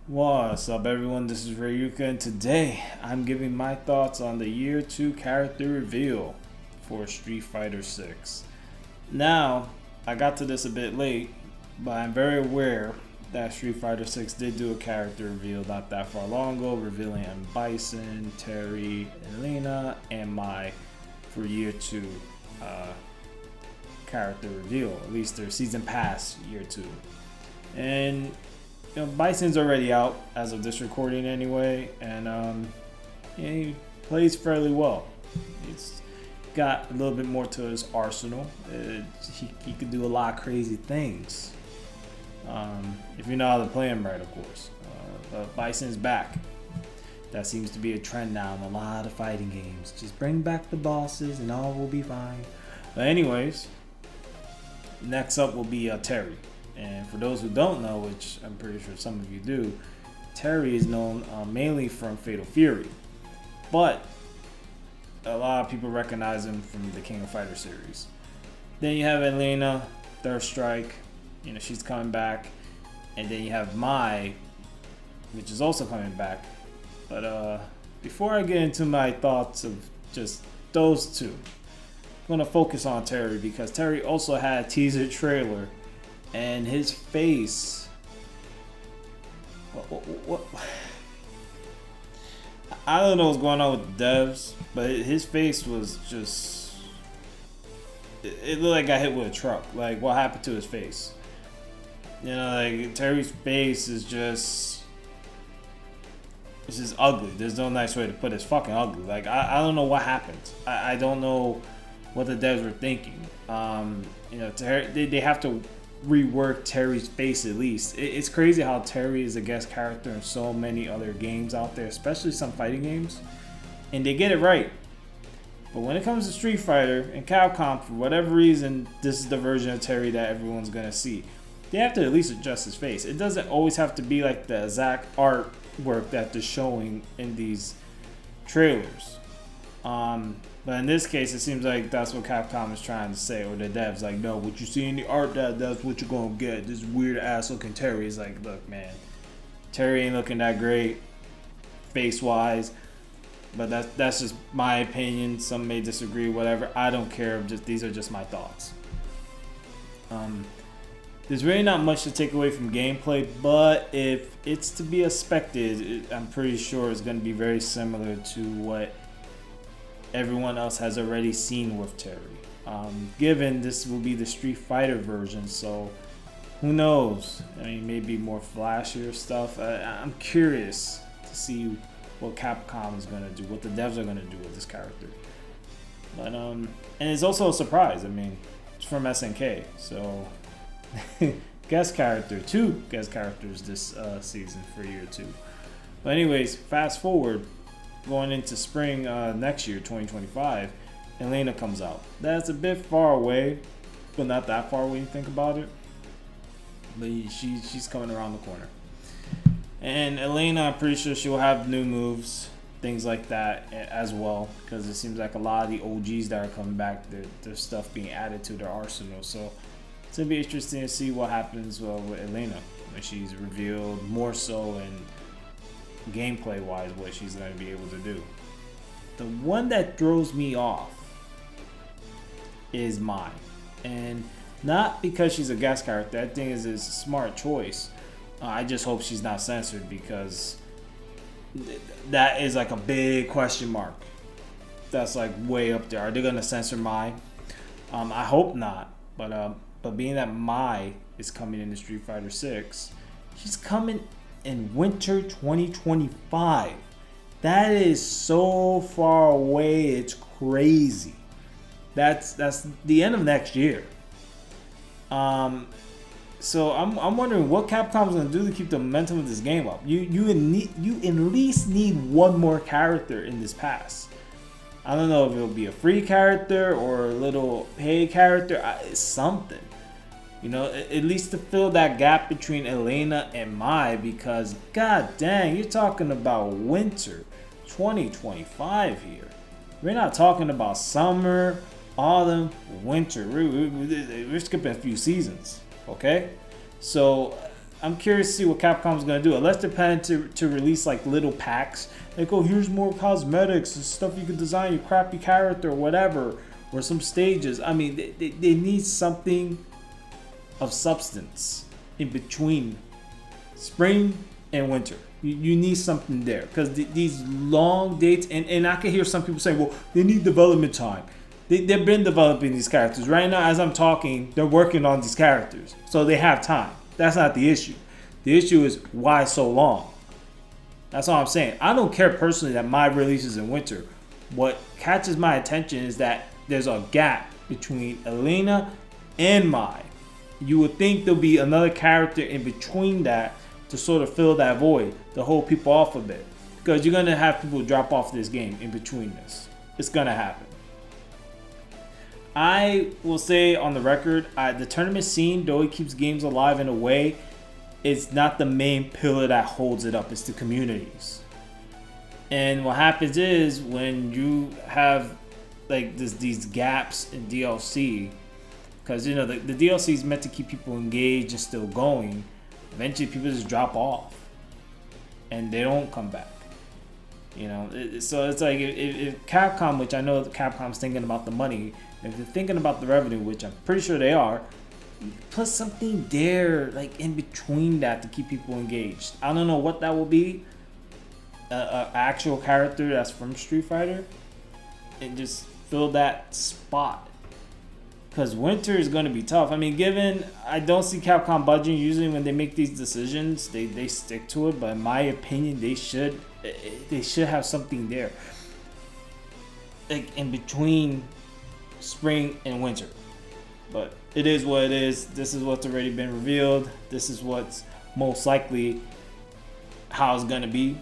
What's up, everyone? This is Rayuka, and today I'm giving my thoughts on the Year 2 character reveal for Street Fighter 6. Now, I got to this a bit late, but I'm very aware that Street Fighter 6 did do a character reveal not that far long ago, revealing M. Bison, Terry, Elena, and Mai for Year 2 character reveal, at least their season pass Year 2. And Bison's already out as of this recording anyway, and he plays fairly well. He's got a little bit more to his arsenal. He could do a lot of crazy things if you know how to play him right, of course. But Bison's back. That seems to be a trend now in a lot of fighting games. Just bring back the bosses and all will be fine. But anyways, next up will be Terry. And for those who don't know, which I'm pretty sure some of you do, Terry is known mainly from Fatal Fury. But a lot of people recognize him from the King of Fighters series. Then you have Elena, Third Strike, she's coming back. And then you have Mai, which is also coming back. But before I get into my thoughts of just those two, I'm going to focus on Terry because Terry also had a teaser trailer. And his face, what? I don't know what's going on with the devs, but his face was just, it looked like I got hit with a truck. Like, what happened to his face? Like Terry's face is just, it's just ugly. There's no nice way to put it. It's fucking ugly. Like, I don't know what happened. I don't know what the devs were thinking. They have to rework Terry's face at least. It's crazy how Terry is a guest character in so many other games out there, especially some fighting games, and they get it right. But when it comes to Street Fighter and Capcom, for whatever reason, this is the version of Terry that everyone's gonna see. They have to at least adjust his face. It doesn't always have to be like the exact artwork that they're showing in these trailers. But in this case, it seems like that's what Capcom is trying to say, or the devs like, no, what you see in the art, that's what you're gonna get. This weird ass looking Terry is like, look, man, Terry ain't looking that great, face wise. But that's just my opinion. Some may disagree, whatever. I don't care. These are just my thoughts. There's really not much to take away from gameplay, but if it's to be expected, I'm pretty sure it's going to be very similar to what everyone else has already seen with Terry. Given this will be the Street Fighter version, so who knows? I mean, maybe more flashier stuff. I'm curious to see what Capcom is gonna do, what the devs are gonna do with this character. But and it's also a surprise. I mean, it's from SNK, so guest character, 2 guest characters this season for Year 2. But anyways, fast forward. Going into spring next year, 2025, Elena comes out. That's a bit far away, but not that far when you think about it. But she's coming around the corner. And Elena, I'm pretty sure she'll have new moves, things like that as well, because it seems like a lot of the OGs that are coming back, there's stuff being added to their arsenal. So it's going to be interesting to see what happens with Elena when she's revealed more so in gameplay wise what she's going to be able to do. The one that throws me off is Mai, and not because she's a guest character. That thing is a smart choice. I just hope she's not censored, because that is like a big question mark. That's like way up there. Are they going to censor Mai? I hope not, but being that Mai is coming into Street Fighter 6, she's coming in winter 2025. That is so far away, it's crazy. That's the end of next year. So I'm wondering what Capcom's gonna do to keep the momentum of this game up. You at least need one more character in this pass. I don't know if it'll be a free character or a little paid character, something. At least to fill that gap between Elena and Mai, because god dang, you're talking about winter 2025 here. We're not talking about summer, autumn, winter. We're skipping a few seasons, okay? So I'm curious to see what Capcom's gonna do. Unless they're planning to release like little packs, like, oh, here's more cosmetics and stuff you can design your crappy character or whatever, or some stages. I mean, they need something of substance in between spring and winter. You need something there, because these long dates, and I can hear some people saying, well, they need development time. They've been developing these characters. Right now, as I'm talking, they're working on these characters, so they have time. That's not the issue. The issue is, why so long? That's all I'm saying. I don't care personally that my release is in winter. What catches my attention is that there's a gap between Elena and Mai. You would think there'll be another character in between that to sort of fill that void, to hold people off a bit. Because you're going to have people drop off this game in between this. It's going to happen. I will say on the record, the tournament scene, though it keeps games alive in a way, it's not the main pillar that holds it up. It's the communities. And what happens is, when you have like these gaps in DLC, because you know the DLC is meant to keep people engaged and still going, eventually people just drop off and they don't come back. You know, so it's like if Capcom, which I know Capcom's thinking about the money, if they're thinking about the revenue, which I'm pretty sure they are, put something there like in between that to keep people engaged. I don't know what that will be. An actual character that's from Street Fighter, and just fill that spot. Because winter is going to be tough. I mean, given I don't see Capcom budging. Usually when they make these decisions, they stick to it. But in my opinion, they should have something there, like in between spring and winter. But it is what it is. This is what's already been revealed. This is what's most likely how it's going to be.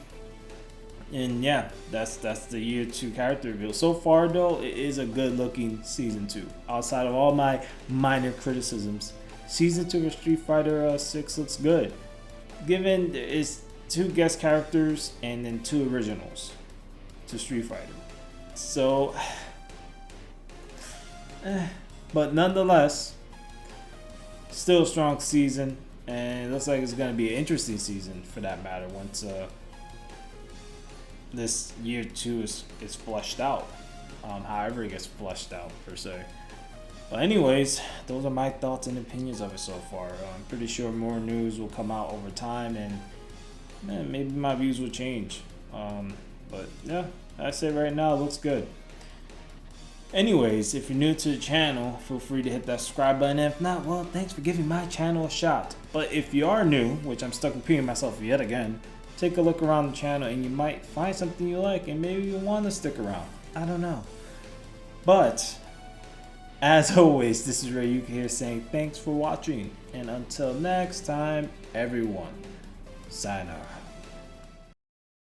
And yeah, that's the year 2 character reveal. So far though, it is a good looking season 2. Outside of all my minor criticisms, season 2 of Street Fighter 6 looks good. Given it's 2 guest characters and then 2 originals to Street Fighter. So, but nonetheless, still a strong season, and it looks like it's going to be an interesting season for that matter once this year 2 is flushed out, however it gets flushed out per se. But anyways, those are my thoughts and opinions of it so far. I'm pretty sure more news will come out over time, and maybe my views will change. But yeah, I say right now it looks good. Anyways, if you're new to the channel, feel free to hit that subscribe button. If not, well, thanks for giving my channel a shot. But if you are new, which I'm stuck repeating myself yet again, take a look around the channel and you might find something you like, and maybe you want to stick around. I don't know. But as always, this is Rayuka here saying thanks for watching, and until next time, everyone, sayonara.